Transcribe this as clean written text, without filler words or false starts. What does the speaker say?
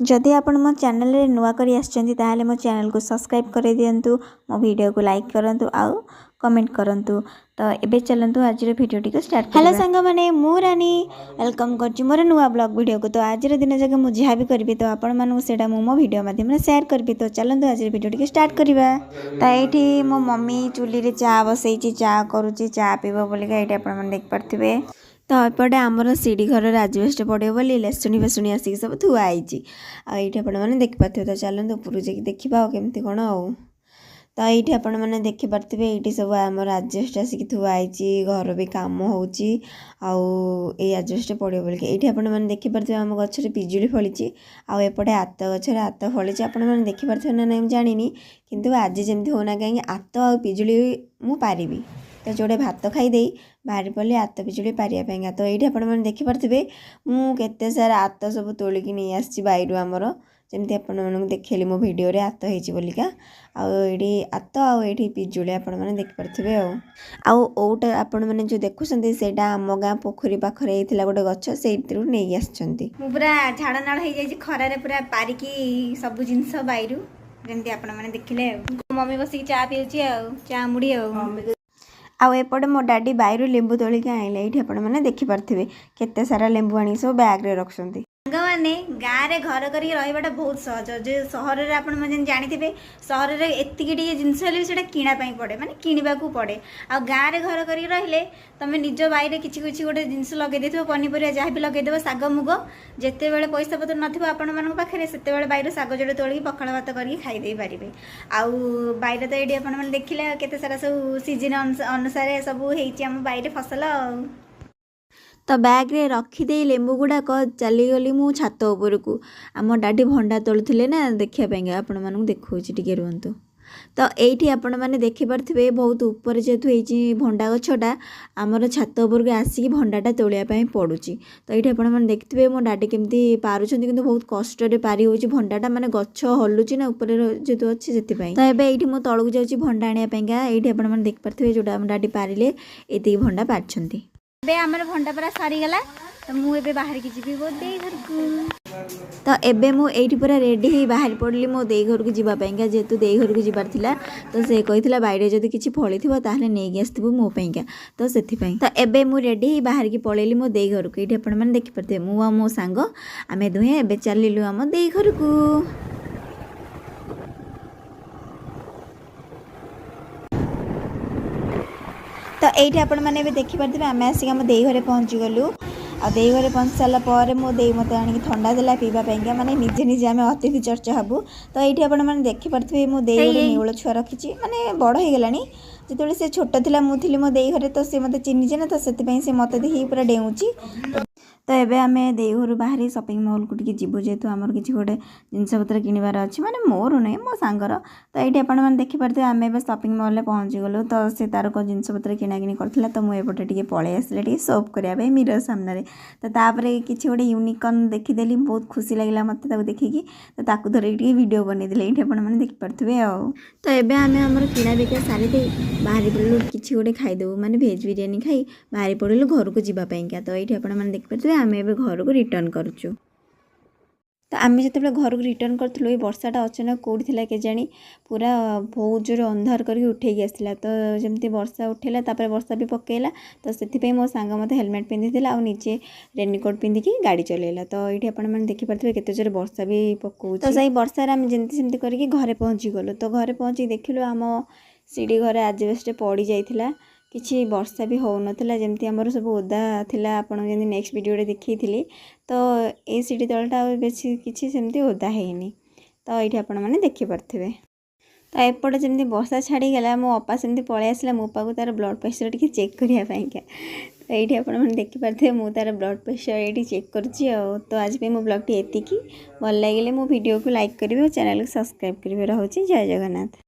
जदि आपण मो चैनल रे नुआ करी आछंती ताहाले मो चैनल को सब्सक्राइब कर दियंतु, मो वीडियो को लाइक करंतु आउ कमेंट करंतु। तो एबे चलंतु आज वीडियो टी को स्टार्ट करबा। हेलो संग माने मु रानी वेलकम करची मोर नुआ ब्लॉग वीडियो को। तो आज दिन जगह मु जहा भी करबी तो आपण मानु सेटा मो वीडियो माध्यम रे शेयर करबी। तो चलंतु आज वीडियो टी को स्टार्ट करबा। तो एठी मो मम्मी चुली रे चा बसैची, चा करूची, चा पीबो बोली का एठी आपण मन देख पारथिबे। तो एपटे आमर सीढ़ी घर आजबेस्ट पड़े बोली लेसुणी फेसुणी आसिक सब थुआई आईटी आपने देखिपे। तो चलते ऊपर जाकि देखा केमती कौन आउ। तो ये आपण मैंने देखिपे ये सब आम आजबेस्ट आसिक थुआई घर भी कम होजबेस्ट पड़े बोल ये आपने देखिपे आम गचर पिजुली फली आउपटे आत गचर आत फली आपने देखिपे ना नहीं जानी किंतु आज जमी होना कहीं आत आ पिजुली मु पारिबी। तो जोड़े भात खाईदे बाहरी पड़े आत पिजुली पारिया। तो ये आपने देखिपे मुझे सारा आत सब तोलिकी नहीं आसी बाइरु आमर जमी आपको देखली मो भिडियो रे आत होती बोलिका आड़ी आत आई पिजुली आपने देखिपे। आउटा आपण मैंने जो देखुं से आम गाँ पोखरी पाखे होता गोटे गच से नहीं आसती पूरा झाड़ नाड़ हो जाए खरारे पूरा पारिकी सब जिनस बाइरु जमी आपने देखिले। मम्मी बसिक चा पीऊँची चा मुड़ी आउपटे मो डाडी बाइरु लेंबू तोलिक आइले ये आपने देखिपे केते सारा लेंबू आनी सब बैग रे रखुंती। मैंने गाँव में घर कर रहा बहुत सहज जो सहर में आप जानते सहर में एतिक जिनस किणापी पड़े माने किणवा पड़े आ गाँव में घर कर रही तुम निज बाईरे किसी किसी गोटे जिनस लगे पनीपरिया जहाँ भी लगेदेव शाग मुग जिते बड़े पैसा पतर नाखे से बाईर शाग जोड़े तोलिक पखाड़ भात करके खाईदे पारे। आउ बाईरे तो ये आपने देखिले केते सारा सब सीजन अनुसार सब होम बाईरे फसल। तो बैग रे रखीदे लेंबू गुड़ाक चलीगली मु छात उपरकू आम डाडी भंडा तोलुले ना देखापी आपण मानू देखा टे रुहतु। तो ये आपण मैंने देखिपे बहुत ऊपर जेहेतु होती भंडा गछटा आमर छात उपरकू आसिक भंडाटा तोलियापाई पड़ुची। तो ये आपने देखिए मो डाडी केमती पारुछंती किंतु बहुत कष्ट पारि होची भंडाटा माने गछ हलुची ना ऊपर जेहेतु अच्छी से। तो एबे ये मो तलू जाऊँगी भंडा आनियापाईका ये आपने देखिपे जोटा आम डाडी पारिले ये भंडा पारिछंती। बे आमर भंडा पूरा सरीगला तो मुझे बाहर की जी मो दे घर को। तो एबे मु एठी पूरा रेडी ही बाहर पड़ली मो दे घर को जीवापाईका जेहेतु दे घर को जीवार थिला। तो से कही बाइरे जदि किसी फली थी ताहले नहीं आसतु मो पाईका तो से। तो एबे मु रेडी ही बाहर की पलैली मो दे घर को ये आपने देखिपे मु आ मो सांग आमे दुहे एबे चलिलु आम दे घर को। तो ये आपण मैंने देखिपे आम आसिक आम दे घरे पहुँची गलु आ दे घरे पहुँच सारापर मो दे मत आनिक थंडा देला पीवाई माने निजे निजे आम अतिथि चर्चा हबू। तो ये आपण मैंने देखिपे मो दे घरे नेउल छुआ रखी माने बड़ हो गलानी जिते से छोट थिला मु थिली मो दे घरे तो सी मत चिन्हिचे ना तो से मत देखी पूरा डेऊँची। तो एबे आमे दे घर बाहरी शॉपिंग मॉल को टिके जीवु जेहेतु आमर किसी गोटे जिनस पत्र किणवार अच्छी माने मोर नहीं मो सांगर। तो ये आपने देखिपे आम ए शॉपिंग मॉल में पहुँची गलु तो से तार को जिनस पत्र किणाकिणी करथिला। तो मुझे टे पलि आसले शॉप करने मिरर सामने तो तापर किसी गोटे यूनिकॉर्न देखीदेली बहुत खुशी लगे मत देखिकी तो ताकू धर वीडियो बनईदे ये आपने देखिपे। तो ये आम आम किणा बिका सारी दे बाहरी पड़ू किसी गोटे खाईदेव माने भेज बिरियानी खाई बाहरी पड़ू घर को जीवापाईका। तो ये आपने देखिपे आम ए घर को रिटर्न करुचु। तो आम जो घर को रिटर्न करूँ ये वर्षाटा अचानक कौटी थी केजाणी पूरा बहुत जोर अंधार करके उठेकी आसला। तो जमती वर्षा उठेला तापर वर्षा भी पकेला तो से मो सांग मत हेलमेट पिंधि और निजे रेनकोट पिंधिकी गाड़ी चलेला। तो ये आपने देखिपे केते जोर वर्षा भी पकाऊ। तो सही वर्षार आम जमती सेमती करके घरे पहुँची गलु। तो घरे पहुँची देखिलु आम सीढ़ी घर आजबेस्ट पड़ जाइथिला किसी वर्षा भी हो नाला जमती आमर सब ओदा थिला आपन जमी नेक्स्ट वीडियो देखी थी। तो ये सीढ़ी तलटा बेसी किसी सेमती ओदा है तो ये आपण मैंने देखिपे। तो एपटे जमी वर्षा छाड़ीगला मो अपा सेमती पलि आसला मो पाक तार ब्लड प्रेशर टी चेक करने। तो ये आपने देखिपे मु तार ब्लड प्रेशर ये चेक करुँची। तो आज मो ब्लॉग टी एतिकी भल लगे मो वीडियो को लाइक करेंगे और चैनल को सब्सक्राइब करेंगे। रोचे जय जगन्नाथ।